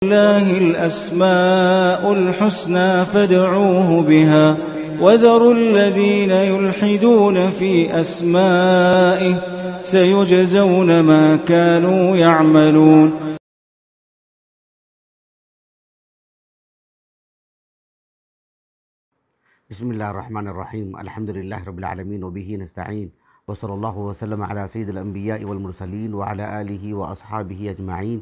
لله الأسماء الحسنى فادعوه بها وذروا الذين يلحدون في أسمائه سيجزون ما كانوا يعملون. بسم الله الرحمن الرحيم. الحمد لله رب العالمين وبه نستعين وصلى الله وسلم على سيد الأنبياء والمرسلين وعلى آله وأصحابه أجمعين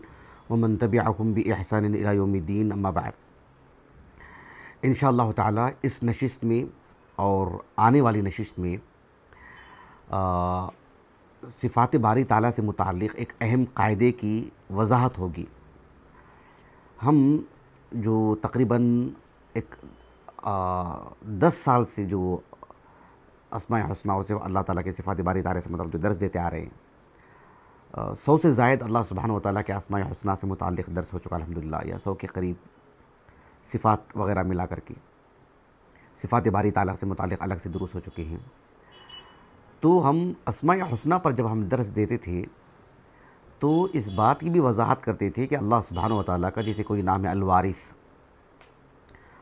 ومن تبعهم بإحسان إلى يوم الدين. اما بعد، انشاءاللہ تعالی اس نشست میں اور آنے والی نشست میں صفات باری تعالیٰ سے متعلق ایک اہم قاعدے کی وضاحت ہوگی. ہم جو تقریباً ایک 10 سال سے جو اسماء حسنہ اور اللہ تعالیٰ کے صفات باری تعالیٰ سے متعلق جو درس دیتے آ رہے ہیں، 100 سے زائد اللہ سبحانہ و تعالیٰ کے اسماء حسنہ سے متعلق درس ہو چکا الحمدللہ، یا 100 کے قریب صفات وغیرہ ملا کر کے صفات باری تعالیٰ سے متعلق الگ سے دروس ہو چکے ہیں. تو ہم اسماء حسنہ پر جب ہم درس دیتے تھے تو اس بات کی بھی وضاحت کرتے تھے کہ اللہ سبحانہ و تعالیٰ کا جیسے کوئی نام ہے الوارث،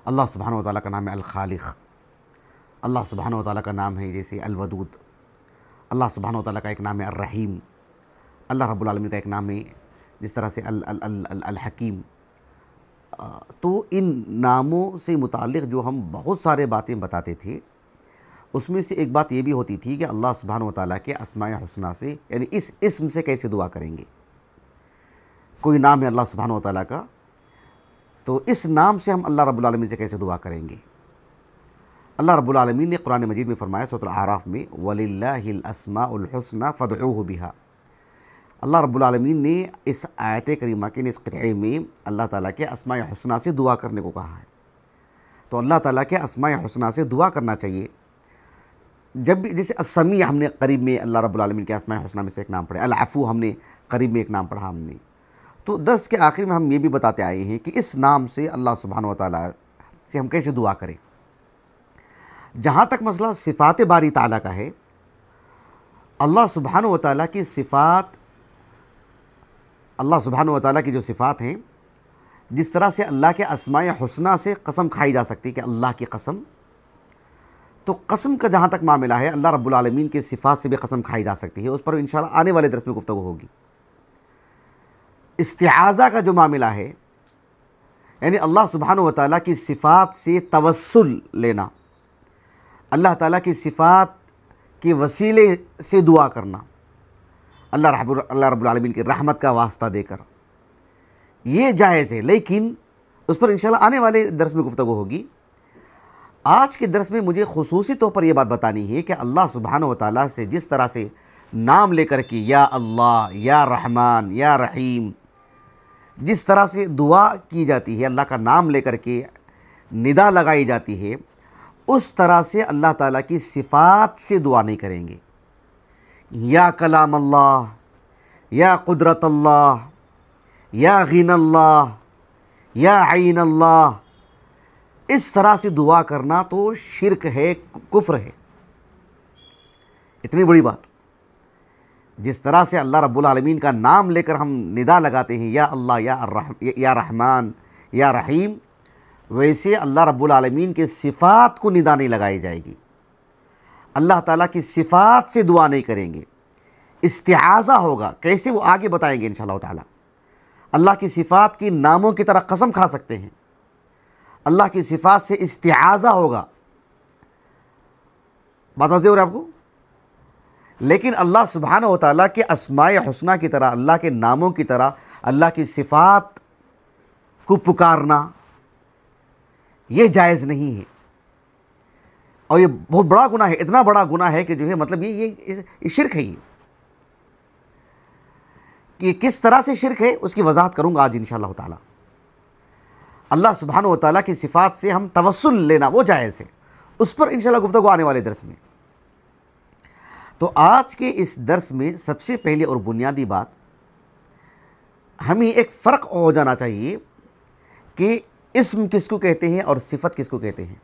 اللہ سبحانہ و تعالیٰ کا نام ہے الخالق، اللہ سبحانہ و تعالیٰ کا نام ہے جیسے الودود، اللہ سبحانہ و تعالیٰ کا ایک نام ہے الرحیم، اللہ رب العالمین کا ایک نام ہے جس طرح سے الحکیم. تو ان ناموں سے متعلق جو ہم بہت سارے باتیں بتاتے تھے، اس میں سے ایک بات یہ بھی ہوتی تھی کہ اللہ سبحانہ و تعالیٰ کے اسماء حسنہ سے، یعنی اس اسم سے کیسے دعا کریں گے. کوئی نام ہے اللہ سبحانہ و تعالیٰ کا، تو اس نام سے ہم اللہ رب العالمین سے کیسے دعا کریں گے. اللہ رب العالمین نے قرآن مجید میں فرمایا سورۃ الاعراف میں وَلِلَّهِ الْأَسْمَاءُ الْحُسْنَى فَادْعُوهُ بِهَا. اللہ رب العالمین نے اس آیت کریمہ کے اس قطعے میں اللہ تعالیٰ کے اسماء حسنہ سے دعا کرنے کو کہا ہے. تو اللہ تعالیٰ کے اسماء حسنہ سے دعا کرنا چاہیے. جب بھی جیسے السمیع ہم نے قریب میں اللہ رب العالمین کے اسماء حسنہ میں سے ایک نام پڑھا، العفو ہم نے قریب میں ایک نام پڑھا ہم نے. تو درس کے آخر میں ہم یہ بھی بتاتے آئے ہیں کہ اس نام سے اللہ سبحانہ و تعالیٰ سے ہم کیسے دعا کریں. جہاں تک مسئلہ صفات باری تعالیٰ کا ہے، اللہ سبحانہ و تعالیٰ کی صفات، اللہ سبحانہ و تعالیٰ کی جو صفات ہیں، جس طرح سے اللہ کے اسماء حسنہ سے قسم کھائی جا سکتی ہے کہ اللہ کی قسم، تو قسم کا جہاں تک معاملہ ہے اللہ رب العالمین کے صفات سے بھی قسم کھائی جا سکتی ہے. اس پر انشاءاللہ آنے والے درس میں گفتگو ہوگی. استعاذہ کا جو معاملہ ہے، یعنی اللہ سبحانہ و تعالیٰ کی صفات سے توسل لینا، اللہ تعالیٰ کی صفات کے وسیلے سے دعا کرنا، اللہ رب العالمین کی رحمت کا واسطہ دے کر، یہ جائز ہے. لیکن اس پر انشاءاللہ آنے والے درس میں گفتگو ہوگی. آج کے درس میں مجھے خصوصی طور پر یہ بات بتانی ہے کہ اللہ سبحانہ و تعالیٰ سے جس طرح سے نام لے کر کے یا اللہ، یا رحمان، یا رحیم، جس طرح سے دعا کی جاتی ہے، اللہ کا نام لے کر کے ندا لگائی جاتی ہے، اس طرح سے اللہ تعالیٰ کی صفات سے دعا نہیں کریں گے. یا کلام اللہ، یا قدرت اللہ، یا غین اللہ، یا عین اللہ، اس طرح سے دعا کرنا تو شرک ہے، کفر ہے. اتنی بڑی بات. جس طرح سے اللہ رب العالمین کا نام لے کر ہم ندا لگاتے ہیں یا اللہ، یا رحمان، یا رحیم، ویسے اللہ رب العالمین کے صفات کو ندا نہیں لگائی جائے گی. اللہ تعالیٰ کی صفات سے دعا نہیں کریں گے. استعاذہ ہوگا. کیسے وہ آگے بتائیں گے انشاءاللہ تعالیٰ. اللہ کی صفات کی ناموں کی طرح قسم کھا سکتے ہیں. اللہ کی صفات سے استعاذہ ہوگا. بات واضح ہو رہا ہے آپ کو. لیکن اللہ سبحانہ و تعالیٰ کے اسماء حسنہ کی طرح، اللہ کے ناموں کی طرح اللہ کی صفات کو پکارنا یہ جائز نہیں ہے. اور یہ بہت بڑا گناہ ہے. اتنا بڑا گناہ ہے کہ جو ہے مطلب یہ شرک ہے. یہ کہ کس طرح سے شرک ہے اس کی وضاحت کروں گا آج انشاءاللہ تعالیٰ. اللہ سبحانہ و تعالیٰ کی صفات سے ہم توسل لینا وہ جائز ہے. اس پر انشاءاللہ گفتگو آنے والے درس میں. تو آج کے اس درس میں سب سے پہلے اور بنیادی بات ہمیں ایک فرق ہو جانا چاہیے کہ اسم کس کو کہتے ہیں اور صفت کس کو کہتے ہیں.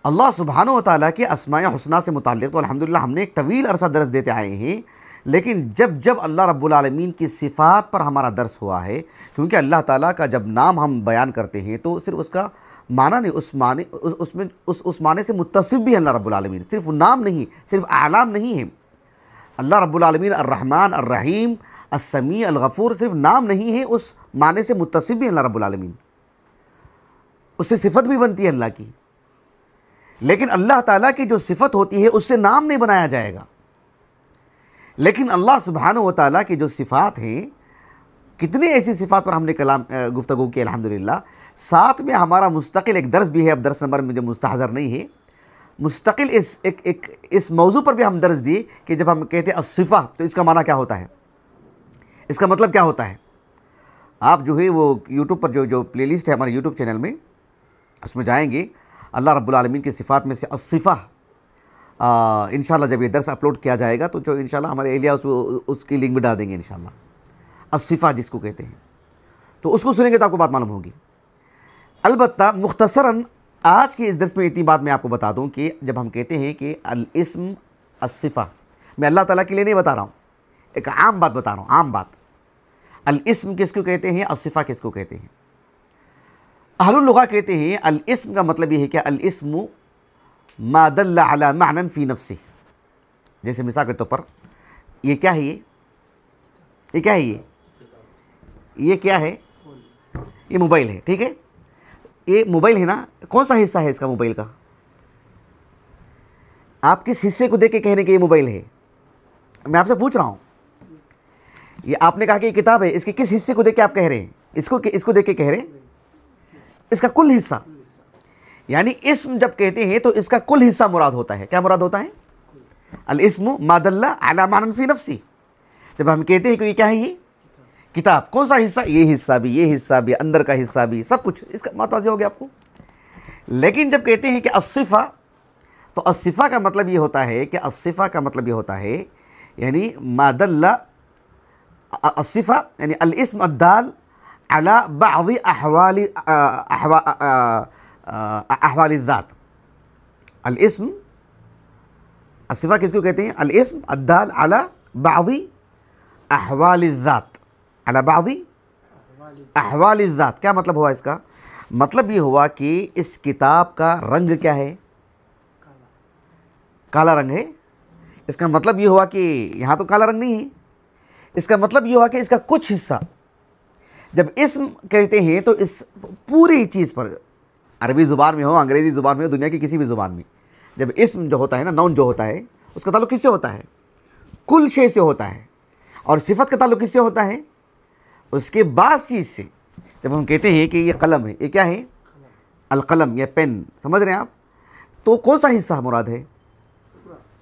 اللہ سبحانہ و تعالیٰ کے اسماء حسنہ سے متعلق تو الحمدللہ ہم نے ایک طویل عرصہ درس دیتے آئے ہیں لیکن جب اللہ رب العالمین کی صفات پر ہمارا درس ہوا ہے، کیونکہ اللہ تعالیٰ کا جب نام ہم بیان کرتے ہیں تو صرف اس کا معنی نہیں، اس معنی سے متصف بھی ہے اللہ رب العالمین، صرف نام نہیں، صرف اعلام نہیں ہے۔ اللہ رب العالمین الرحمن الرحیم السمیع الغفور صرف نام نہیں ہے، اس معنی سے متصف بھی ہے اللہ رب العالمین، اس سے صفت بھی بنتی ہے اللہ کی۔ لیکن اللہ تعالیٰ کی جو صفت ہوتی ہے اس سے نام نہیں بنایا جائے گا، لیکن اللہ سبحانہ و تعالیٰ کی جو صفات ہیں، کتنی ایسی صفات پر ہم نے گفتگو کی الحمدللہ۔ ساتھ میں ہمارا مستقل ایک درس بھی ہے، اب درس نمبر مجھے مستحضر نہیں ہے، مستقل اس موضوع پر بھی ہم درس دیے کہ جب ہم کہتے ہیں الصفہ تو اس کا معنی کیا ہوتا ہے، اس کا مطلب کیا ہوتا ہے۔ آپ جو ہے وہ یوٹیوب پر جو پلے لسٹ ہے ہمارے یوٹیوب چینل میں، اس میں جائیں گے، اللہ رب العالمین کی صفات میں سے الصفہ، انشاءاللہ جب یہ درس اپلوڈ کیا جائے گا تو جو انشاءاللہ ہمارے ایلیا اس کی لنک بھی ڈال دیں گے انشاءاللہ، الصفہ جس کو کہتے ہیں، تو اس کو سنیں گے تو آپ کو بات معلوم ہوگی۔ البتہ مختصراً آج کے اس درس میں اتنی بات میں آپ کو بتا دوں کہ جب ہم کہتے ہیں کہ الاسم الصفہ، میں اللہ تعالیٰ کے لیے نہیں بتا رہا ہوں، ایک عام بات بتا رہا ہوں، عام بات۔ الاسم کس کو کہتے ہیں، الصفہ کس کو کہتے ہیں؟ اہل اللغہ کہتے ہیں الاسم کا مطلب یہ ہے کہ الاسم ما دل علی معنی فی نفسہ، جیسے مثال کے طور پر یہ کیا ہے، یہ کیا ہے، یہ کیا ہے، یہ موبائل ہے، ٹھیک ہے، یہ موبائل ہے نا، کون سا حصہ ہے اس کا موبائل کا؟ آپ کس حصے کو دیکھ کے کہہ رہے ہیں کہ یہ موبائل ہے؟ میں آپ سے پوچھ رہا ہوں، یہ آپ نے کہا کہ یہ کتاب ہے، اس کے کس حصے کو دیکھ کے آپ کہہ رہے ہیں؟ اس کو دیکھ کے کہہ رہے ہیں اس کا کل حصہ، یعنی اسم جب کہتے ہیں تو اس کا کل حصہ مراد ہوتا ہے۔ کیا مراد ہوتا ہے؟ الاسم ما دل علی معنی فی نفسی۔ جب ہم کہتے ہیں کہ یہ کیا ہے، یہ کتاب، کون سا حصہ؟ یہ حصہ بھی، یہ حصہ بھی، اندر کا حصہ بھی، سب کچھ، اس کا متوازی ہو گیا آپ کو۔ لیکن جب کہتے ہیں کہ الصفہ، تو الصفہ کا مطلب یہ ہوتا ہے کہ الصفہ کا مطلب یہ ہوتا ہے یعنی ما دل، الصفہ یعنی الاسم الدال علی بعض احوال الذات۔ الاسم، الصفہ کس کو کہتے ہیں؟ الاسم الدال علی بعض احوال الذات، علی بعض احوال الذات۔ کیا مطلب ہوا اس کا؟ مطلب یہ ہوا کہ اس کتاب کا رنگ کیا ہے؟ کالا رنگ ہے۔ اس کا مطلب یہ ہوا کہ یہاں تو کالا رنگ نہیں ہے، اس کا مطلب یہ ہوا کہ اس کا کچھ حصہ، جب اسم کہتے ہیں تو اس پوری چیز پر، عربی زبان میں ہو، انگریزی زبان میں ہو، دنیا کی کسی بھی زبان میں، جب اسم جو ہوتا ہے نا، نون جو ہوتا ہے، اس کا تعلق کس سے ہوتا ہے؟ کل شے سے ہوتا ہے۔ اور صفت کا تعلق کس سے ہوتا ہے؟ اس کے بعض چیز سے۔ جب ہم کہتے ہیں کہ یہ قلم ہے، یہ کیا ہے؟ القلم یا پین، سمجھ رہے ہیں آپ؟ تو کون سا حصہ مراد ہے؟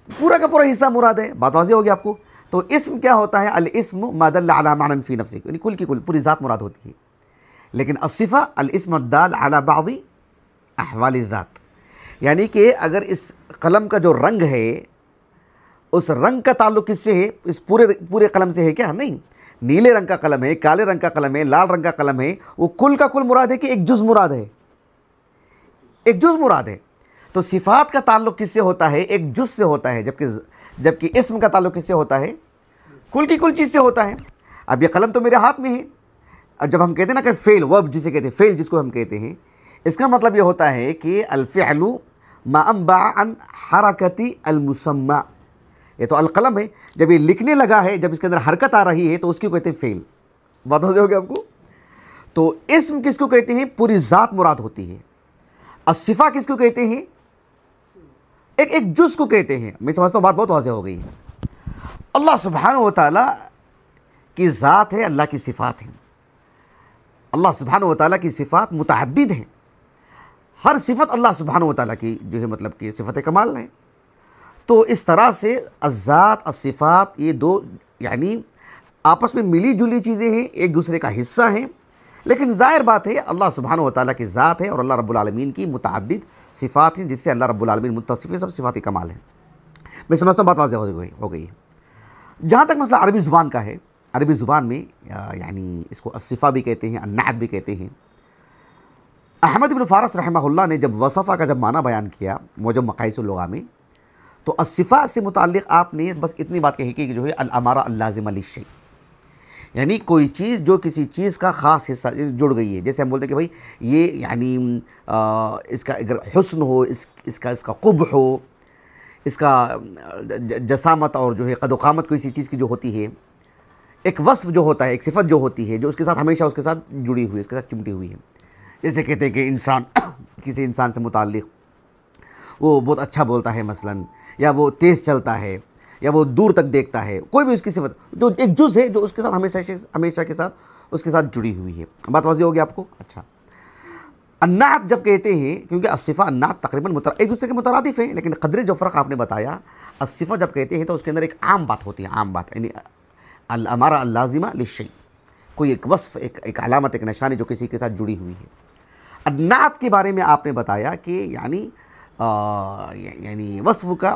پورا کا پورا حصہ مراد ہے۔ بات واضح ہوگی آپ کو؟ تو اسم کیا ہوتا ہے؟ الاسم ما دل علی معنی فی نفسہ، یعنی کل کی کل پوری ذات مراد ہوتی ہے۔ لیکن الصفہ الاسم الدال علی بعض احوال الذات، یعنی کہ اگر اس قلم کا جو رنگ ہے، اس رنگ کا تعلق کس سے ہے؟ اس پورے قلم سے ہے کیا؟ نہیں، نیلے رنگ کا قلم ہے، کالے رنگ کا قلم ہے، لال رنگ کا قلم ہے، وہ کل کا کل مراد ہے کہ ایک جز مراد ہے، ایک جز مراد ہے۔ تو صفات کا تعلق کس سے ہوتا ہے؟ ایک جز سے ہوتا ہے، جبکہ اسم کا تعلق کس سے ہوتا ہے؟ کل کی کل چیز سے ہوتا ہے۔ اب یہ قلم تو میرے ہاتھ میں ہے، اب جب ہم کہتے ہیں نا کہ فعل، ورب جسے کہتے ہیں، فعل جس کو ہم کہتے ہیں، اس کا مطلب یہ ہوتا ہے کہ الفعل ما انبع عن حرکت المسمى، یہ تو القلم ہے، جب یہ لکھنے لگا ہے، جب اس کے اندر حرکت آ رہی ہے تو اس کو کہتے ہیں فعل۔ بات ہو جائے گی آپ کو؟ تو اسم کس کو کہتے ہیں؟ پوری ذات مراد ہوتی ہے۔ الصفہ کس کو کہتے ہیں؟ ایک جز کو کہتے ہیں۔ میں سمجھتا ہوں بات بہت واضح ہو گئی ہے۔ اللہ سبحانہ و تعالیٰ کی ذات ہے، اللہ کی صفات ہیں۔ اللہ سبحانہ و تعالیٰ کی صفات متعدد ہیں، ہر صفت اللہ سبحانہ و تعالیٰ کی جو ہے مطلب کہ صفت کمال ہے۔ تو اس طرح سے الذات، الصفات، یہ دو یعنی آپس میں ملی جلی چیزیں ہیں، ایک دوسرے کا حصہ ہیں، لیکن ظاہر بات ہے اللہ سبحانہ و تعالیٰ کی ذات ہے اور اللہ رب العالمین کی متعدد صفات ہیں جس سے اللہ رب العالمین متصف ہے، سب صفات کمال ہیں۔ میں سمجھتا ہوں بات واضح ہو گئی ہے۔ جہاں تک مسئلہ عربی زبان کا ہے، عربی زبان میں یعنی اس کو الصفہ بھی کہتے ہیں، النعت بھی کہتے ہیں۔ احمد بن فارس رحمہ اللہ نے جب وصفہ کا جب معنی بیان کیا معجم مقاییس اللغہ میں، تو الصفات سے متعلق آپ نے بس اتنی بات کہی کہ جو ہے الامارہ اللازمہ للشیء، یعنی کوئی چیز جو کسی چیز کا خاص حصہ جڑ گئی ہے. جیسے ہم بولتے ہیں کہ بھائی یہ یعنی اس کا اگر حسن ہو، اس کا قبح ہو، اس کا جسامت اور جو ہے قد و قامت کسی چیز کی جو ہوتی ہے، ایک وصف جو ہوتا ہے، ایک صفت جو ہوتی ہے جو اس کے ساتھ ہمیشہ اس کے ساتھ جڑی ہوئی ہے، اس کے ساتھ چمٹی ہوئی ہے. جیسے کہتے ہیں کہ انسان کسی انسان سے متعلق وہ بہت اچھا بولتا ہے مثلا، یا وہ تیز چلتا ہے، یا وہ دور تک دیکھتا ہے، کوئی بھی اس کی صفت جو ایک جز ہے جو اس کے ساتھ ہمیشہ کے ساتھ اس کے ساتھ جڑی ہوئی ہے. بات واضح ہوگی آپ کو؟ اچھا، النعت جب کہتے ہیں، کیونکہ الصفہ النعت تقریباً ایک دوسرے کے مترادف ہیں، لیکن قدرے جو فرق آپ نے بتایا، الصفہ جب کہتے ہیں تو اس کے اندر ایک عام بات ہوتی ہے، عام بات، یعنی الامارہ اللازمہ للشیء، کوئی ایک وصف، ایک علامت، ایک نشانی جو کسی کے ساتھ جڑی ہوئی ہے. النعت کے بارے میں آپ نے بتایا کہ یعنی وصف کا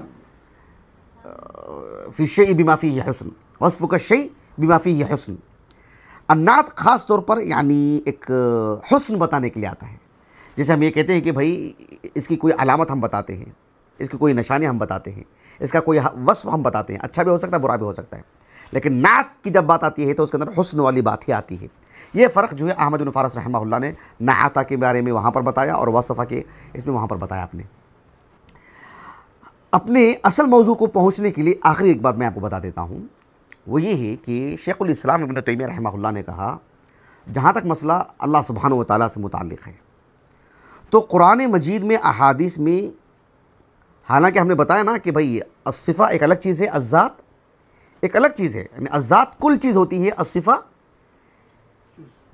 فی الشیء بما فیہ حسن، وصف کا شیء بما فیہ حسن. النعت خاص طور پر یعنی ایک حسن بتانے کے لیے آتا ہے. جیسے ہم یہ کہتے ہیں کہ بھائی اس کی کوئی علامت ہم بتاتے ہیں، اس کی کوئی نشانی ہم بتاتے ہیں، اس کا کوئی وصف ہم بتاتے ہیں، اچھا بھی ہو سکتا ہے، برا بھی ہو سکتا ہے، لیکن نعت کی جب بات آتی ہے تو اس کے اندر حسن والی بات ہی آتی ہے. یہ فرق جو ہے احمد بن فارس رحمہ اللہ نے نعتہ کے بارے میں وہاں پر بتایا اور وصفہ کے اس میں وہاں پر بتایا. آپ نے اپنے اصل موضوع کو پہنچنے کے لیے آخری ایک بات میں آپ کو بتا دیتا ہوں، وہ یہ ہے کہ شیخ الاسلام ابن تیمیہ رحمہ اللہ نے کہا جہاں تک مسئلہ اللہ سبحانہ و تعالیٰ سے متعلق ہے تو قرآن مجید میں احادیث میں، حالانکہ ہم نے بتایا نا کہ بھئی الصفہ ایک الگ چیز ہے، الذات ایک الگ چیز ہے، یعنی الذات کل چیز ہوتی ہے، الصفہ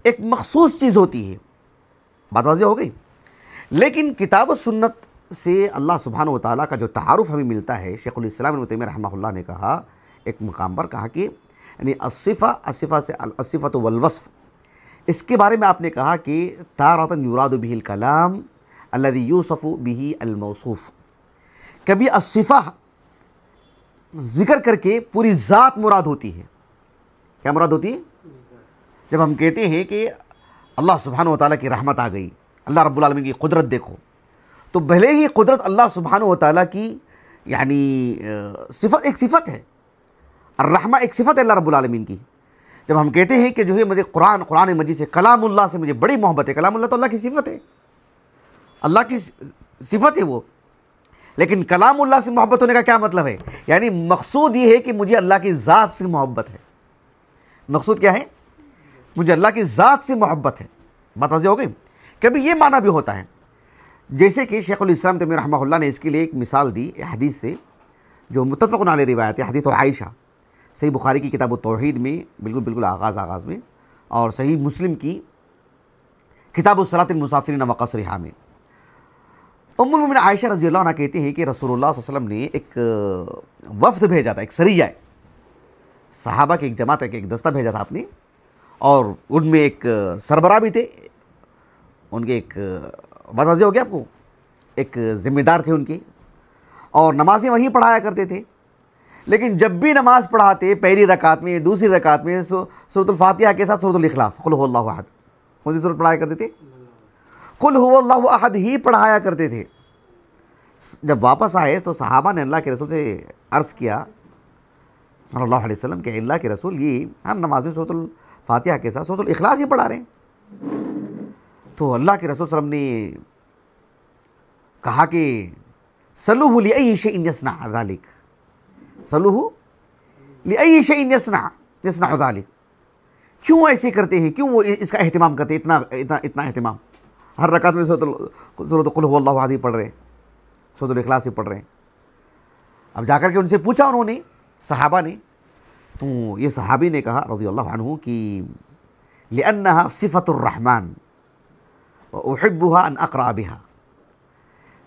ایک مخصوص چیز ہوتی ہے. بات واضح ہو گئی؟ لیکن کتاب و سنت سے اللہ سبحانہ و تعالیٰ کا جو تعارف ہمیں ملتا ہے، شیخ الاسلام ابن تیمیہ رحمہ اللہ نے کہا ایک مقام پر، کہا کہ یعنی الصفہ سے الصفۃ والوصف، اس کے بارے میں آپ نے کہا کہ تارۃ یراد بہ الکلام الذی یوصف بہ الموصوف. کبھی الصفہ ذکر کر کے پوری ذات مراد ہوتی ہے. کیا مراد ہوتی ہے؟ جب ہم کہتے ہیں کہ اللہ سبحانہ و تعالیٰ کی رحمت آ گئی، اللہ رب العالمین کی قدرت دیکھو، تو بھلے ہی قدرت اللہ سبحانہ و تعالیٰ کی یعنی صفت ایک صفت ہے، الرحمہ ایک صفت ہے اللہ رب العالمین کی. جب ہم کہتے ہیں کہ جو ہے مجھے قرآن مجید سے، کلام اللہ سے مجھے بڑی محبت ہے، کلام اللہ تو اللہ کی صفت ہے، اللہ کی صفت ہے وہ، لیکن کلام اللہ سے محبت ہونے کا کیا مطلب ہے؟ یعنی مقصود یہ ہے کہ مجھے اللہ کی ذات سے محبت ہے. مقصود کیا ہے؟ مجھے اللہ کی ذات سے محبت ہے. بات واضح ہو گئی؟ کبھی یہ معنی بھی ہوتا ہے، جیسے کہ شیخ الاسلام تیمیہ رحمہ اللہ نے اس کے لیے ایک مثال دی حدیث سے جو متفق علیہ روایت ہے، حدیث عائشہ، صحیح بخاری کی کتاب التوحید میں بالکل آغاز میں، اور صحیح مسلم کی کتاب الصلاۃ المسافرین وقصرها میں. ام المؤمنین عائشہ رضی اللہ عنہ کہتے ہیں کہ رسول اللہ صلی اللہ علیہ وسلم نے ایک وفد بھیجا تھا، ایک سریہ، صحابہ کی ایک جماعت، ایک دستہ بھیجا تھا آپ نے، اور ان میں ایک سربراہ بھی تھے، ان کے ایک بات واضح ہو گیا آپ کو، ایک ذمہ دار تھے ان کے، اور نمازیں وہیں پڑھایا کرتے تھے. لیکن جب بھی نماز پڑھاتے، پہلی رکعت میں، دوسری رکعت میں سورۃ الفاتحہ کے ساتھ سورۃ الاخلاص، قل هو اللہ احد، کون سی سورت پڑھایا کرتے تھے؟ قل هو اللہ احد ہی پڑھایا کرتے تھے. جب واپس آئے تو صحابہ نے اللہ کے رسول سے عرض کیا صلی اللہ علیہ وسلم کہ اللہ کے رسول یہ ہر نماز میں سورۃ الفاتحہ کے ساتھ سورۃ الاخلاص ہی پڑھا رہے ہیں. تو اللہ کے رسول صلی اللہ علیہ وسلم نے کہا کہ صلوہ لأی شیء یصنع ذلک، صلوہ لأی شیء یصنع ذلک، کیوں ایسے کرتے ہیں، کیوں وہ اس کا اہتمام کرتے ہیں، اتنا اہتمام، ہر رکعت میں سورۃ قل هو اللہ احد پڑھ رہے ہیں، سورۃ الاخلاص پڑھ رہے ہیں. اب جا کر کے ان سے پوچھا انہوں نے، صحابہ نے، تو یہ صحابی نے کہا رضی اللہ عنہ کہ لأنها صفۃ الرحمن وأحبها ان اقرأ بها،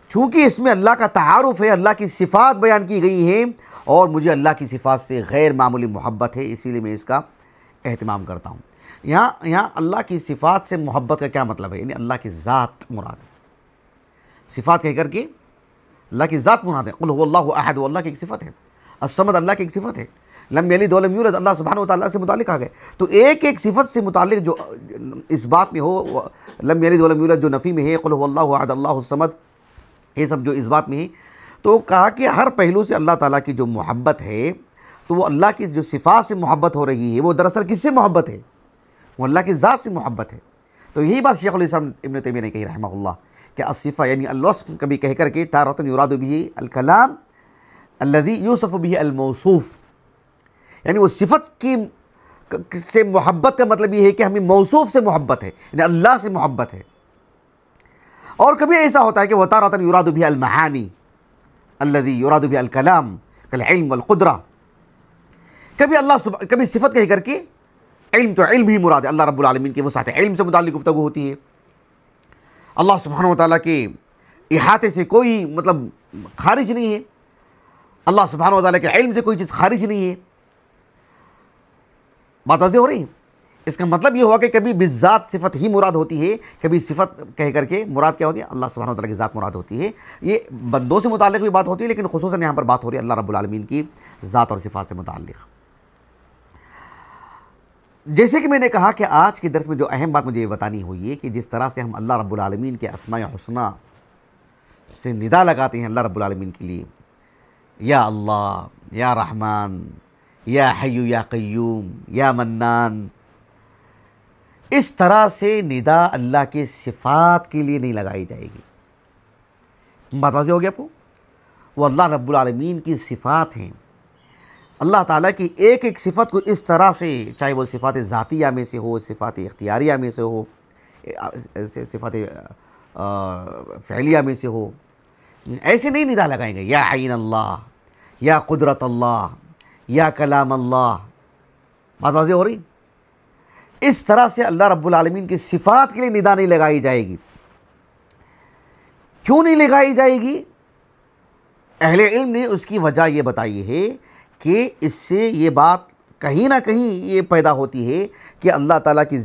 چونکہ اس میں اللہ کا تعارف ہے، اللہ کی صفات بیان کی گئی ہیں، اور مجھے اللہ کی صفات سے غیر معمولی محبت ہے، اسی لیے میں اس کا اہتمام کرتا ہوں. یہاں اللہ کی صفات سے محبت کا کیا مطلب ہے؟ یعنی اللہ کی ذات مراد ہے. صفات کہہ کر کے اللہ کی ذات مراد ہے. قل هو اللہ احد، وہ اللہ کی ایک صفت ہے. الصمد اللہ کی ایک صفت ہے. لم یلد ولم یولد اللہ سبحانہ و تعالیٰ سے متعلق آ گئے. تو ایک صفت سے متعلق جو اس بات میں ہو، لم یلد ولم یولد جو نفی میں ہے، قل هو اللہ احد اللہ الصمد، یہ سب جو اس بات میں ہے، تو کہا کہ ہر پہلو سے اللہ تعالیٰ کی جو محبت ہے تو وہ اللہ کی جو صفات سے محبت ہو رہی ہے وہ دراصل کس سے محبت ہے؟ وہ اللہ کی ذات سے محبت ہے۔ تو یہی بات شیخ الاسلام ابن تیمیہ نے کہی رحمہ اللہ کہ الصفہ یعنی الوصف کبھی کہہ کر کے تارۃ یراد به الکلام الذي یوصف به الموصوف، یعنی وہ صفت کی سے محبت کا مطلب یہ ہے کہ ہمیں موصوف سے محبت ہے، یعنی اللہ سے محبت ہے۔ اور کبھی ایسا ہوتا ہے کہ وتارۃ یراد به المعانی الذي یراد به الکلام کالعلم والقدرہ، کبھی صفت کہہ کر کے علم تو علم ہی مراد ہے، اللہ رب العالمین کی وسعت علم سے متعلق گفتگو ہوتی ہے، اللہ سبحانہ وتعالیٰ کے احاطے سے کوئی مطلب خارج نہیں ہے، اللہ سبحانہ وتعالیٰ کے علم سے کوئی چیز خارج نہیں ہے۔ بات واضح ہو رہی ہے؟ اس کا مطلب یہ ہوا کہ کبھی بالذات صفت ہی مراد ہوتی ہے، کبھی صفت کہہ کر کے مراد کیا ہوتی ہے؟ اللہ سبحانہ وتعالیٰ کی ذات مراد ہوتی ہے۔ یہ بندوں سے متعلق بھی بات ہوتی ہے، لیکن خصوصاً یہاں پر بات ہو رہی ہے اللہ رب العالمین کی ذات اور صفات سے متعلق۔ جیسے کہ میں نے کہا کہ آج کے درس میں جو اہم بات مجھے یہ بتانی ہوئی ہے کہ جس طرح سے ہم اللہ رب العالمین کے اسماء حسنی سے ندا لگاتے ہیں اللہ رب العالمین کے لیے، یا اللہ، یا رحمان، یا حی یا قیوم، یا منان، اس طرح سے ندا اللہ کے صفات کے لیے نہیں لگائی جائے گی۔ بات واضح ہو گیا آپ کو؟ وہ اللہ رب العالمین کی صفات ہیں، اللہ تعالیٰ کی ایک ایک صفت کو اس طرح سے، چاہے وہ صفات ذاتیہ میں سے ہو، صفات اختیاریہ میں سے ہو، صفات فعلیہ میں سے ہو، ایسے نہیں ندا لگائیں گے یا عین اللہ، یا قدرت اللہ، یا کلام اللہ۔ بات واضح ہو رہی؟ اس طرح سے اللہ رب العالمین کی صفات کے لیے ندا نہیں لگائی جائے گی۔ کیوں نہیں لگائی جائے گی؟ اہل علم نے اس کی وجہ یہ بتائی ہے کہ اس سے یہ بات کہیں نہ کہیں یہ پیدا ہوتی ہے کہ اللہ تعالیٰ کی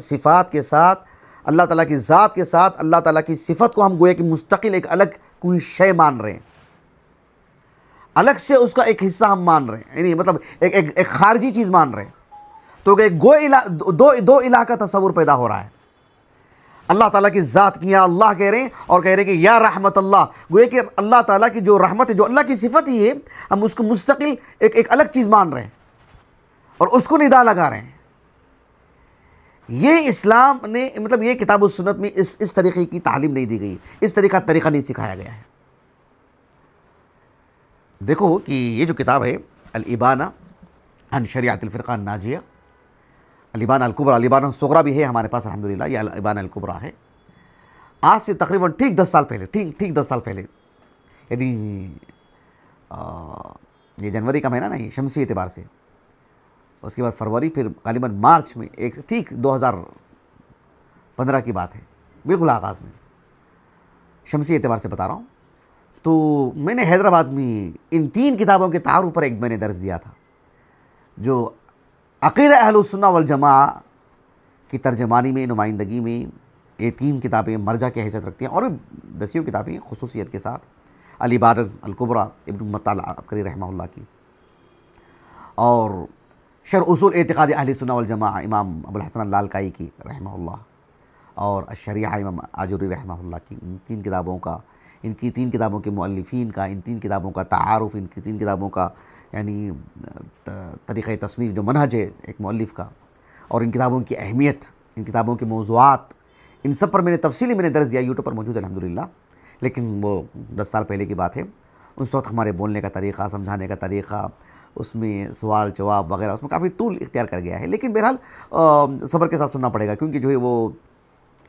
صفات کے ساتھ، اللہ تعالیٰ کی ذات کے ساتھ اللہ تعالیٰ کی صفت کو ہم گویا کہ مستقل ایک الگ کوئی شے مان رہے ہیں، الگ سے اس کا ایک حصہ ہم مان رہے ہیں، یعنی مطلب ایک خارجی چیز مان رہے ہیں۔ تو کہ دو الہ کا تصور پیدا ہو رہا ہے، اللہ تعالیٰ کی ذات کی یا اللہ کہہ رہے ہیں اور کہہ رہے ہیں کہ یا رحمت اللہ، گویا کہ اللہ تعالیٰ کی جو رحمت ہے، جو اللہ کی صفت ہی ہے، ہم اس کو مستقل ایک الگ چیز مان رہے ہیں اور اس کو ندا لگا رہے ہیں۔ یہ اسلام نے مطلب یہ کتاب و سنت میں اس طریقے کی تعلیم نہیں دی گئی، اس طریقہ نہیں سکھایا گیا ہے۔ دیکھو کہ یہ جو کتاب ہے الابانہ عن شریعت الفرقہ الناجیہ، الابانہ الکبریٰ، الابانہ الصغریٰ بھی ہے ہمارے پاس الحمدللہ، یہ الابانہ الکبریٰ ہے۔ آج سے تقریباً ٹھیک 10 سال پہلے، ٹھیک 10 سال پہلے، یعنی یہ جنوری کا مہینہ نا، یہ شمسی اعتبار سے، اس کے بعد فروری، پھر غالباً مارچ میں، ایک ٹھیک 2015 کی بات ہے، بالکل آغاز میں، شمسی اعتبار سے بتا رہا ہوں۔ تو میں نے حیدرآباد میں ان 3 کتابوں کے تعارف پر ایک میں نے درس دیا تھا، جو عقیدہ اہل السنہ والجماعہ کی ترجمانی میں، نمائندگی میں یہ 3 کتابیں مرجع کی حیثیت رکھتی ہیں، اور بھی 10 کتابیں خصوصیت کے ساتھ، الابانہ الکبریٰ ابن بطہ العبقری رحمہ اللہ کی، اور شرح اصول اعتقاد اہل السنہ والجماعہ امام ابو الحسن اللالکائی کی رحمہ اللہ، اور الشریعہ امام آجوری رحمہ اللہ کی، ان 3 کتابوں کا، ان کی 3 کتابوں کے مؤلفین کا، ان 3 کتابوں کا تعارف، ان کی 3 کتابوں کا یعنی طریقہ تصنیف جو منہج ہے ایک مؤلف کا، اور ان کتابوں کی اہمیت، ان کتابوں کے موضوعات، ان سب پر میں نے تفصیلی درس دیا، یوٹیوب پر موجود ہے الحمدللہ۔ لیکن وہ 10 سال پہلے کی بات ہے، اس وقت ہمارے بولنے کا طریقہ، سمجھانے کا طریقہ، اس میں سوال جواب وغیرہ، اس میں کافی طول اختیار کر گیا ہے، لیکن بہرحال صبر کے ساتھ سننا پڑے گا، کیونکہ جو ہے وہ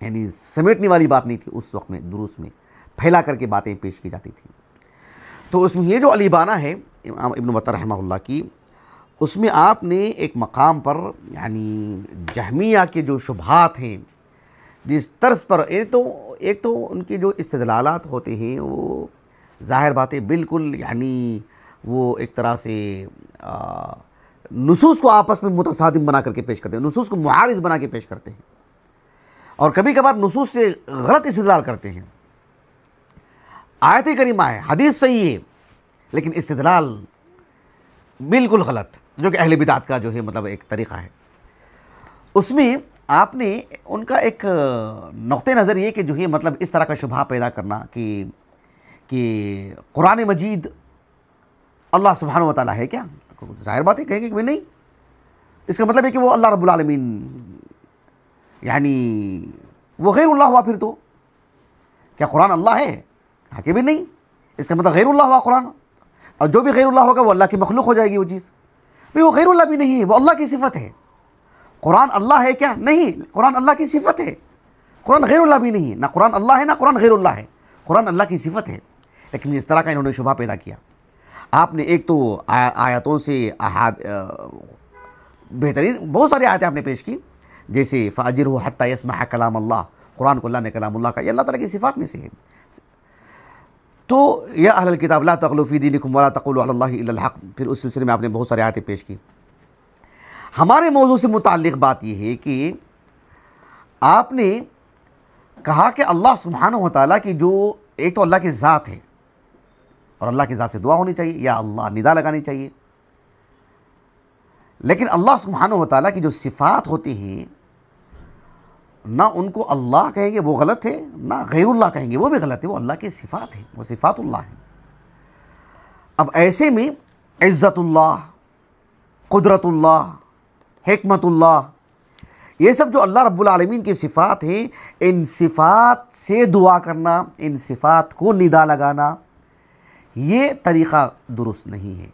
یعنی سمیٹنے والی بات نہیں تھی اس وقت میں، دروس میں پھیلا کر کے باتیں پیش کی جاتی تھیں۔ تو اس میں یہ جو الابانہ ہے امام ابن بطہ رحمہ اللہ کی، اس میں آپ نے ایک مقام پر یعنی جہمیہ کے جو شبہات ہیں، جس طرز پر ایک تو ان کے جو استدلالات ہوتے ہیں وہ ظاہر باتیں بالکل یعنی وہ ایک طرح سے نصوص کو آپس میں متصادم بنا کر کے پیش کرتے ہیں، نصوص کو معارض بنا کے پیش کرتے ہیں، اور کبھی کبھار نصوص سے غلط استدلال کرتے ہیں۔ آیت کریمہ ہے، حدیث صحیح ہے، لیکن استدلال بالکل غلط، جو کہ اہل بدعت کا جو ہے مطلب ایک طریقہ ہے۔ اس میں آپ نے ان کا ایک نقطہ نظر یہ کہ جو ہے مطلب اس طرح کا شبہ پیدا کرنا کہ کہ قرآن مجید اللہ سبحانہ و تعالیٰ ہے کیا؟ ظاہر بات ہے کہیں گے کہ نہیں، اس کا مطلب ہے کہ وہ اللہ رب العالمین یعنی وہ غیر اللہ ہوا. پھر تو کیا قرآن اللہ ہے؟ کہا کہ بھی نہیں، اس کا مطلب غیر اللہ ہوا قرآن، اور جو بھی غیر اللہ ہوگا وہ اللہ کی مخلوق ہو جائے گی وہ چیز. بھئی وہ غیر اللہ بھی نہیں ہے، وہ اللہ کی صفت ہے. قرآن اللہ ہے کیا؟ نہیں، قرآن اللہ کی صفت ہے. قرآن غیر اللہ بھی نہیں ہے، نہ قرآن اللہ ہے نہ قرآن غیر اللہ ہے، قرآن اللہ کی صفت ہے. لیکن اس طرح کا انہوں نے شبہ پیدا کیا. آپ نے ایک تو آیاتوں سے بہترین بہت ساری آیتیں آپ نے پیش کی، جیسے فَأَجِرْهُ حَتَّى يَسْمَعَ کلام اللہ، قرآن کو اللہ نے کلام اللہ کا، یہ اللہ تعالیٰ کی صفات میں سے ہے. تو یا اہل الکتاب لا تغلوا فی دینکم ولا تقولوا علی اللہ الا الحق، پھر اس سلسلے میں آپ نے بہت ساری آیتیں پیش کی. ہمارے موضوع سے متعلق بات یہ ہے کہ آپ نے کہا کہ اللہ سبحانہ و تعالیٰ کی جو ایک تو اللہ کی ذات ہے، اور اللہ کی ذات سے دعا ہونی چاہیے یا اللہ ندا لگانی چاہیے، لیکن اللہ سبحانہ و تعالیٰ کی جو صفات ہوتی ہیں نہ ان کو اللہ کہیں گے وہ غلط ہے، نہ غیر اللہ کہیں گے وہ بھی غلط ہے، وہ اللہ کی صفات ہیں، وہ صفات اللہ ہیں. اب ایسے میں عزت اللہ، قدرت اللہ، حکمت اللہ، یہ سب جو اللہ رب العالمین کی صفات ہیں، ان صفات سے دعا کرنا، ان صفات کو ندا لگانا، یہ طریقہ درست نہیں ہے.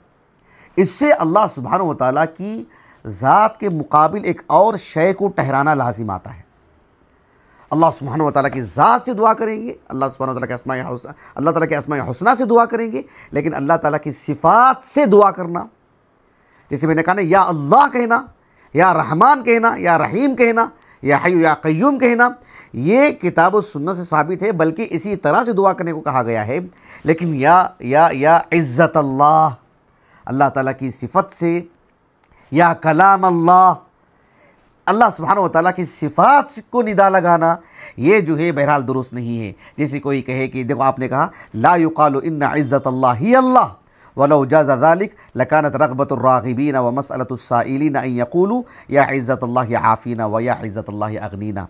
اس سے اللہ سبحانہ و تعالیٰ کی ذات کے مقابل ایک اور شے کو ٹھہرانا لازم آتا ہے. اللہ سبحانہ و تعالیٰ کی ذات سے دعا کریں گے، اللہ سبحانہ و تعالیٰ کے اسماء حسنہ سے دعا کریں گے، لیکن اللہ تعالیٰ کی صفات سے دعا کرنا، جیسے میں نے کہا نا، یا اللہ کہنا، یا رحمان کہنا، یا رحیم کہنا، یا حی یا قیوم کہنا، یہ کتاب و سنت سے ثابت ہے، بلکہ اسی طرح سے دعا کرنے کو کہا گیا ہے. لیکن یا عزت اللہ، اللہ تعالیٰ کی صفت سے، یا کلام اللہ، اللہ سبحانہ و تعالیٰ کی صفات کو ندا لگانا، یہ جو ہے بہرحال درست نہیں ہے. جیسے کوئی کہے کہ دیکھو آپ نے کہا لا یقال ان عزت اللہ ہی اللہ ولو جاز ذلك لكانت رغبۃ الراغبین ومسألۃ السائلین ان یقولوا یا عزت اللہ عافینا ویا عزت اللہ اغنینا.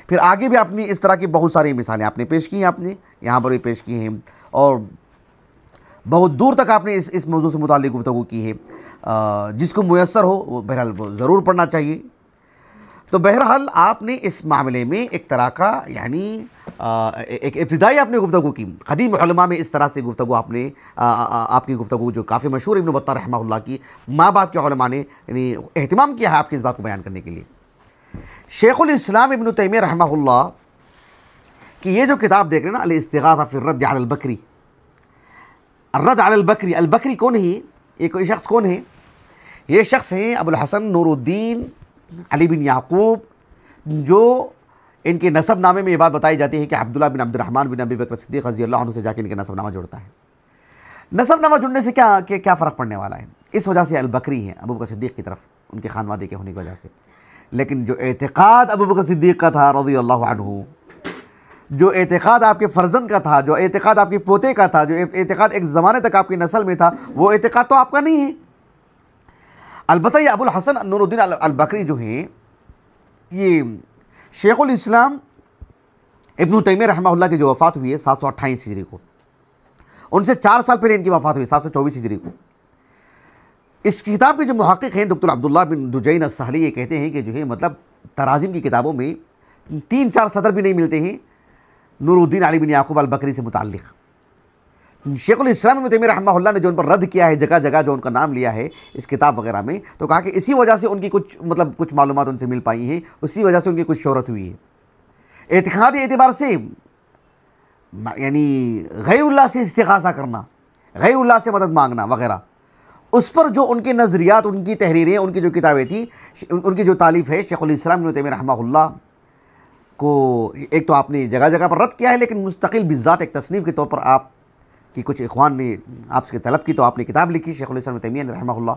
پھر آگے بھی اپنی اس طرح کی بہت ساری مثالیں آپ نے پیش کی ہیں، آپ نے یہاں پر بھی پیش کی ہیں، اور بہت دور تک آپ نے اس موضوع سے متعلق گفتگو کی ہے. جس کو میسر ہو وہ بہرحال وہ ضرور پڑھنا چاہیے. تو بہرحال آپ نے اس معاملے میں ایک طرح کا یعنی ایک ابتدائی آپ نے گفتگو کی. قدیم علماء میں اس طرح سے گفتگو آپ کی گفتگو جو کافی مشہور ابن بطہ رحمہ اللہ کی، ماں بعد کے علماء نے یعنی اہتمام کیا ہے آپ کی اس بات کو بیان کرنے کے لیے. شیخ الاسلام ابن تیمیہ رحمہ اللہ کی یہ جو کتاب دیکھ رہے ہیں نا، الاستغاثہ فی الرد علی البکری، الرد علی البکری، البکری کون ہے؟ یہ شخص کون ہے؟ یہ شخص ہیں ابو الحسن نور الدین علی بن یعقوب، جو ان کے نسب نامے میں یہ بات بتائی جاتی ہے کہ عبداللہ بن عبد الرحمن بن ابی بکر صدیق رضی اللہ عنہ سے جا کے ان کے نسب نامہ جڑتا ہے. نسب نامہ جڑنے سے کیا فرق پڑنے والا ہے؟ اس وجہ سے البکری ہیں ابو بکر صدیق کی طرف، ان کے خانوادے کے ہونے کی وجہ سے. لیکن جو اعتقاد ابو بکر صدیق کا تھا رضی اللہ عنہ، جو اعتقاد آپ کے فرزند کا تھا، جو اعتقاد آپ کے پوتے کا تھا، جو اعتقاد ایک زمانے تک آپ کی نسل میں تھا، وہ اعتقاد تو آپ کا نہیں ہے. البتہ یہ ابو الحسن نور الدین البکری جو ہیں، یہ شیخ الاسلام ابن تیمیہ رحمہ اللہ کی جو وفات ہوئی ہے 728 ہجری کو، ان سے 4 سال پہلے ان کی وفات ہوئی 724 ہجری کو. اس کتاب کے جو محقق ہیں ڈاکٹر عبداللہ بن دجین السہلی، یہ کہتے ہیں کہ جو ہے مطلب تراجم کی کتابوں میں 3-4 سطر بھی نہیں ملتے ہیں نور الدین علی بن یعقوب البکری سے متعلق. شیخ الاسلام ابن تیمیہ رحمہ اللہ نے جو ان پر رد کیا ہے، جگہ جگہ جو ان کا نام لیا ہے اس کتاب وغیرہ میں، تو کہا کہ اسی وجہ سے ان کی کچھ معلومات ان سے مل پائی ہیں، اسی وجہ سے ان کی کچھ شہرت ہوئی ہے. اعتقادی اعتبار سے یعنی غیر اللہ سے استغاثہ کرنا، غیر اللہ سے مدد مانگنا وغیرہ، اس پر جو ان کے نظریات، ان کی تحریریں، ان کی جو کتابیں تھیں، ان کی جو تالیف ہے شیخ الاسلام ابن تیمیہ رحمہ اللہ کو، ایک تو آپ نے جگہ جگہ پر رد کیا ہے، لیکن مستقل بذات ایک تصنیف کے طور پر آپ کی کچھ اخوان نے آپ سے طلب کی تو آپ نے کتاب لکھی شیخ الاسلام ابن تیمیہ رحمہ اللہ.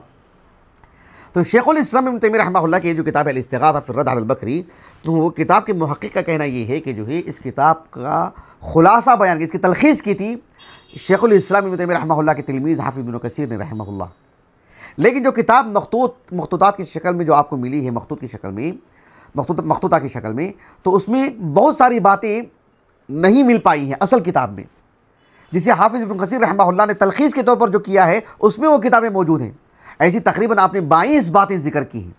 تو شیخ الاسلام ابن تیمیہ رحمہ اللہ کی جو کتاب ہے الاستغاثہ فی الرد علی البکری، تو وہ کتاب کے محقق کا کہنا یہ ہے کہ جو ہے اس کتاب کا خلاصہ بیان کی، اس کی تلخیص کی تھی شیخ الاسلام ابن تیمیہ رحمہ اللہ کے تلمیذ حافظ ابن کثیر نے رحمہ اللہ. لیکن جو کتاب مخطوطات کی شکل میں جو آپ کو ملی ہے، مخطوطہ کی شکل میں، تو اس میں بہت ساری باتیں نہیں مل پائی ہیں اصل کتاب میں. جسے حافظ ابن کثیر رحمہ اللہ نے تلخیص کے طور پر جو کیا ہے اس میں وہ کتابیں موجود ہیں۔ ایسی تقریباً آپ نے 22 باتیں ذکر کی ہیں،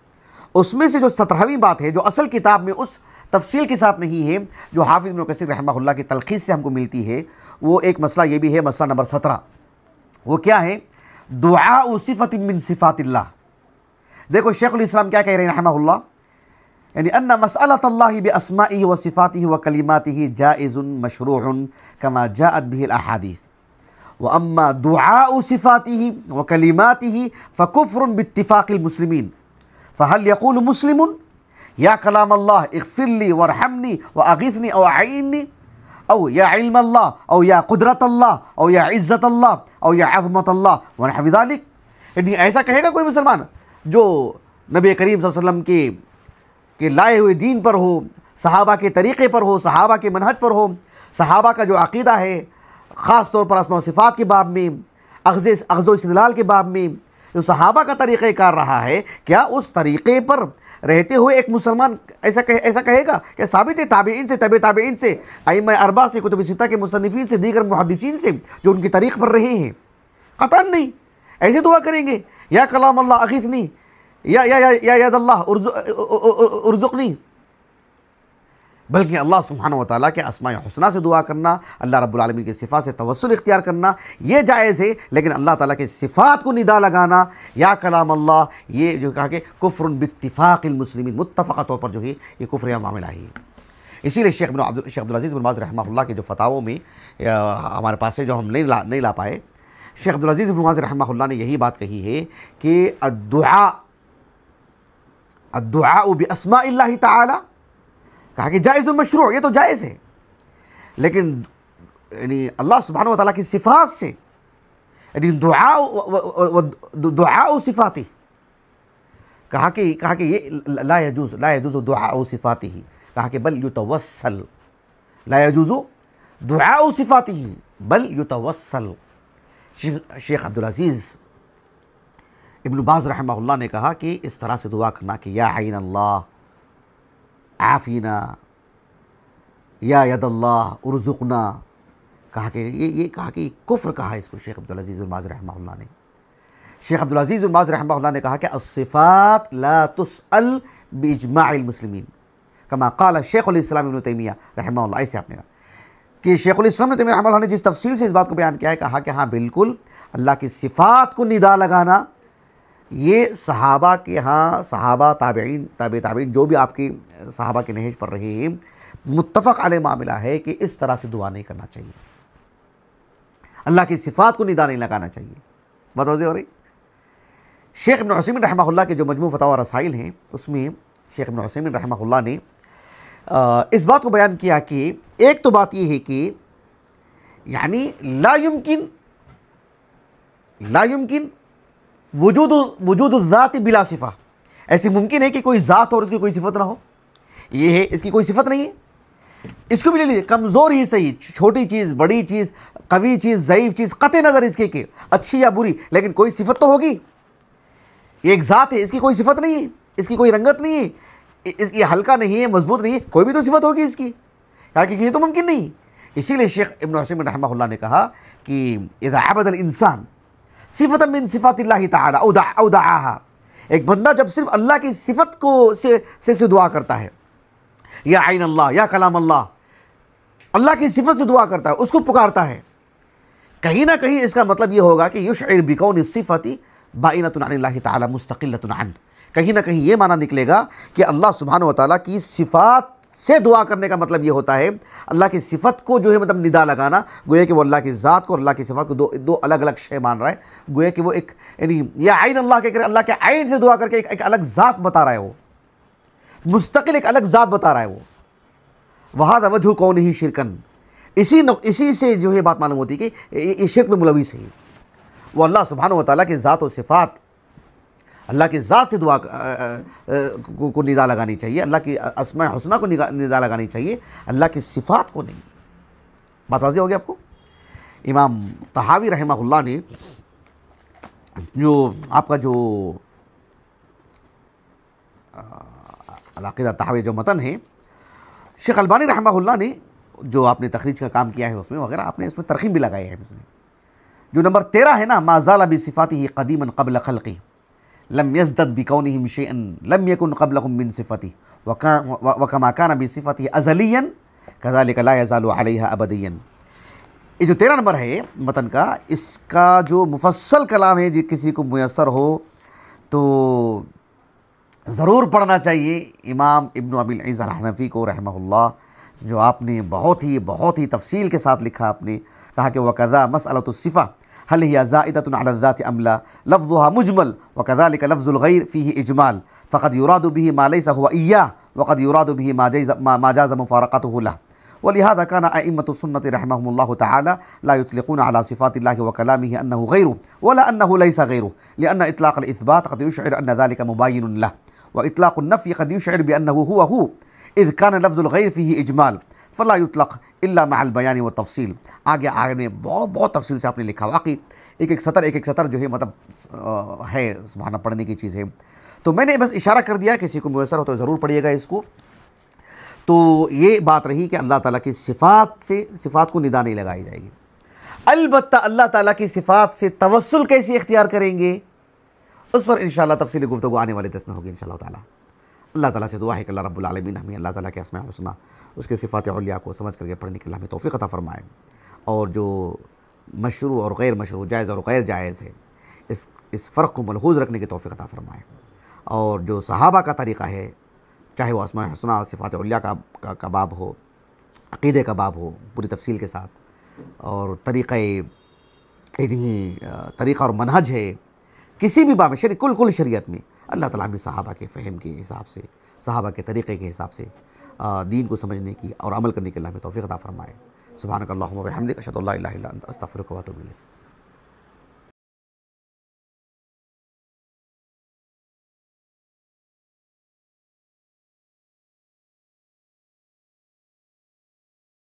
اس میں سے جو 17ویں بات ہے جو اصل کتاب میں اس تفصیل کے ساتھ نہیں ہے جو حافظ ابن کثیر رحمہ اللہ کی تلخیص سے ہم کو ملتی ہے، وہ ایک مسئلہ یہ بھی ہے، مسئلہ نمبر 17، وہ کیا ہے؟ دعاء صفت من صفات اللہ۔ دیکھو شیخ الاسلام کیا کہہ رہے ہیں رحمہ اللہ، یعنی ان مسألۃ اللہ باسمائہ وصفاتہ وکلماتہ جائز مشروع کما جاءت به الاحادیث، واما دعاء صفاتہ وکلماتہ فکفر باتفاق المسلمین، فهل يقول مسلم یا کلام اللہ اغفر لی وارحمنی واغثنی او اعیننی، او یا علم اللہ، او یا قدرت اللہ، او یا عزت اللہ، او یا عظمت اللہ ونحو ذلک؟ یعنی ایسا کہے گا کوئی مسلمان جو نبی کریم صلی اللہ علیہ وسلم کے لائے ہوئے دین پر ہو، صحابہ کے طریقے پر ہو، صحابہ کے منہج پر ہو، صحابہ کا جو عقیدہ ہے خاص طور پر اسماء و صفات کے باب میں، اخذ و استدلال کے باب میں جو صحابہ کا طریقہ کار رہا ہے، کیا اس طریقے پر رہتے ہوئے ایک مسلمان ایسا کہے گا کہ ثابت ہے تابعین سے، تبع تابعین سے، ائمہ اربعہ سے، کتب ستہ کے مصنفین سے، دیگر محدثین سے جو ان کی طریق پر رہے ہیں؟ قطعاً نہیں۔ ایسے دعا کریں گے یا کلام اللہ اغثنی، یا ید اللہ ارزقنی، بلکہ اللہ سبحانہ وتعالیٰ کے اسماء حسنہ سے دعا کرنا، اللہ رب العالمین کی صفات سے توسل اختیار کرنا یہ جائز ہے، لیکن اللہ تعالیٰ کی صفات کو ندا لگانا یا کلام اللہ، یہ جو کہا کہ کفر باتفاق المسلمین، متفقہ طور پر جو ہے یہ کفر یا معاملہ ہے۔ اسی لیے شیخ عبدالعزیز بن باز رحمہ اللہ کے جو فتاووں میں ہمارے پاس ہے جو ہم نہیں لا پائے، شیخ عبدالعزیز بن باز رحمہ اللہ نے یہی بات کہی ہے کہ الدعاء باسماء اللہ تعالی، کہا کہ جائز مشروع، یہ تو جائز ہے، لیکن یعنی اللہ سبحانہ وتعالیٰ کی صفات سے، یعنی دعاء صفاتی، کہا کہ یہ لا يجوز دعاء صفاتہ، کہا کہ بل یتوسل، لا يجوز دعاء صفاتہ بل یتوسل۔ شیخ عبدالعزیز ابن باز رحمہ اللہ نے کہا کہ اس طرح سے دعا کرنا کہ یا عین اللہ عافینا، یا ید اللہ ارزقنا، کہا کہ یہ کفر کہا ہے اس کو شیخ عبدالعزیز بن باز رحمہ اللہ نے۔ شیخ عبدالعزیز بن باز رحمہ اللہ نے کہا کہ الصفات لا تسأل باجماع المسلمین، کما قال شیخ الاسلام ابن تیمیہ رحمہ اللہ۔ ایسے آپ نے کہا کہ شیخ الاسلام ابن تیمیہ رحمہ اللہ نے جس تفصیل سے اس بات کو بیان کیا ہے، کہا کہ ہاں بالکل اللہ کی صفات کو ندا لگانا یہ صحابہ کے ہاں، صحابہ تابعین، تابع تابعین جو بھی آپ کی صحابہ کے نہج پر رہے ہیں، متفق علیہ معاملہ ہے کہ اس طرح سے دعا نہیں کرنا چاہیے، اللہ کی صفات کو ندا نہیں لگانا چاہیے۔ بات واضح ہو رہی؟ شیخ ابن عثیمین رحمہ اللہ کے جو مجموع فتاوی رسائل ہیں اس میں شیخ ابن عثیمین رحمہ اللہ نے اس بات کو بیان کیا کہ ایک تو بات یہ ہے کہ یعنی لا یمکن وجود الذات بلا صفہ، ایسی ممکن ہے کہ کوئی ذات اور اس کی کوئی صفت نہ ہو، یہ ہے اس کی کوئی صفت نہیں ہے، اس کو بھی لے لیجیے، کمزور ہی صحیح، چھوٹی چیز، بڑی چیز، قوی چیز، ضعیف چیز، قطع نظر اس کے کہ اچھی یا بری، لیکن کوئی صفت تو ہوگی، یہ ایک ذات ہے، اس کی کوئی صفت نہیں ہے، اس کی کوئی رنگت نہیں ہے، اس کی ہلکا نہیں ہے، مضبوط نہیں ہے، کوئی بھی تو صفت ہوگی اس کی، کہا کہ یہ تو ممکن نہیں۔ اسی لیے شیخ ابن عثیمین رحمہ اللہ نے کہا کہ اذا عبد الانسان صفت من صفات اللہ تعالی او دعاها، ایک بندہ جب صرف اللہ کی صفت کو سے دعا کرتا ہے، یا عین اللہ، یا کلام اللہ، اللہ کی صفت سے دعا کرتا ہے، اس کو پکارتا ہے، کہیں نہ کہیں اس کا مطلب یہ ہوگا کہ یشعر بکون الصفت بائنۃ عن اللہ تعالی مستقلۃ عنہ، کہیں نہ کہیں یہ معنی نکلے گا کہ اللہ سبحانہ وتعالیٰ کی صفات سے دعا کرنے کا مطلب یہ ہوتا ہے اللہ کی صفت کو جو ہے مطلب ندا لگانا، گویا کہ وہ اللہ کی ذات کو اور اللہ کی صفات کو دو الگ الگ شے مان رہا ہے، گویا کہ وہ ایک یعنی یا عین اللہ کے اللہ کے عین سے دعا کر کے ایک الگ ذات بتا رہا ہے، وہ مستقل ایک الگ ذات بتا رہا ہے وہ، وَهَذَا وَجْهُ كَوْنِهِ شِرْكًا، اسی سے جو ہے بات معلوم ہوتی ہے کہ یہ شرک میں ملوث ہے، وہ اللہ سبحانہ وتعالیٰ کی ذات و صفات، اللہ کی ذات سے دعا کو ندا لگانی چاہیے، اللہ کی اسماء حسنہ کو ندا لگانی چاہیے، اللہ کی صفات کو نہیں۔ بات واضح ہوگی آپ کو؟ امام طحاوی رحمہ اللہ نے جو آپ کا جو العقیدہ طحاوی جو متن ہے، شیخ البانی رحمہ اللہ نے جو آپ نے تخریج کا کام کیا ہے اس میں وغیرہ آپ نے اس میں ترغیب بھی لگائی ہے. جو نمبر 13 ہے نا، ما زال بصفاته قدیما قبل خلقه لم يزدد بكونه شيئا لم يكن قبلهم من صفته وكما كان بصفته ازليا كذلك لا يزال عليها ابديا. یہ جو 13 نمبر ہے متن کا، اس کا جو مفصل کلام ہے، جی کسی کو میسر ہو تو ضرور پڑھنا چاہیے امام ابن ابی العز الحنفی کو رحمہ اللہ، جو آپ نے بہت ہی تفصیل کے ساتھ لکھا. آپ نے کہا کہ وَكَذَا مَسْأَلَةُ الصِّفَةِ هل هي زائدة على الذات أم لا لفظها مجمل وكذلك لفظ الغير فيه إجمال فقد يراد به ما ليس هو إياه وقد يراد به ما جاز مفارقته له. ولهذا كان أئمة السنة رحمهم الله تعالى لا يطلقون على صفات الله وكلامه أنه غيره ولا أنه ليس غيره، لأن إطلاق الإثبات قد يشعر أن ذلك مباين له، وإطلاق النفي قد يشعر بأنه هو إذ كان لفظ الغير فيه إجمال فلا يطلق الا مع البیان والتفصیل. آگے نے بہت تفصیل سے آپ نے لکھا، واقعی ایک سطر جو ہے مطلب ہے سبحانہ پڑھنے کی چیز ہے. تو میں نے بس اشارہ کر دیا، کسی کو میسر ہو تو ضرور پڑھیے گا اس کو. تو یہ بات رہی کہ اللہ تعالیٰ کی صفات کو ندا نہیں لگائی جائے گی. البتہ اللہ تعالیٰ کی صفات سے توسل کیسے اختیار کریں گے، اس پر انشاءاللہ تفصیلی گفتگو آنے والے درس میں ہوگی انشاءاللہ تعالیٰ. اللہ تعالیٰ سے دعا ہے کہ اللہ رب العالمین ہمیں اللہ تعالیٰ کے اسماء الحسنی، اس کے صفات علیٰ کو سمجھ کر کے پڑھنے کے اللہ ہمیں توفیق عطا فرمائے، اور جو مشروع اور غیر مشروع، جائز اور غیر جائز ہے، اس فرق کو ملحوظ رکھنے کی توفیق عطا فرمائے. اور جو صحابہ کا طریقہ ہے، چاہے وہ اسماء الحسنی صفات علیٰ کا باب ہو، عقیدے کا باب ہو پوری تفصیل کے ساتھ، اور طریقہ اور منہج ہے کسی بھی باب میں، کل شریعت میں اللہ تعالیٰ ہمیں صحابہ کے فہم کے حساب سے، صحابہ کے طریقے کے حساب سے دین کو سمجھنے کی اور عمل کرنے کے اللہ ہمیں توفیق عطا فرمائے. سبحانک اللہم و بحمدک، اشہد ان لا الہ الا انت، استغفرک و اتوب الیک.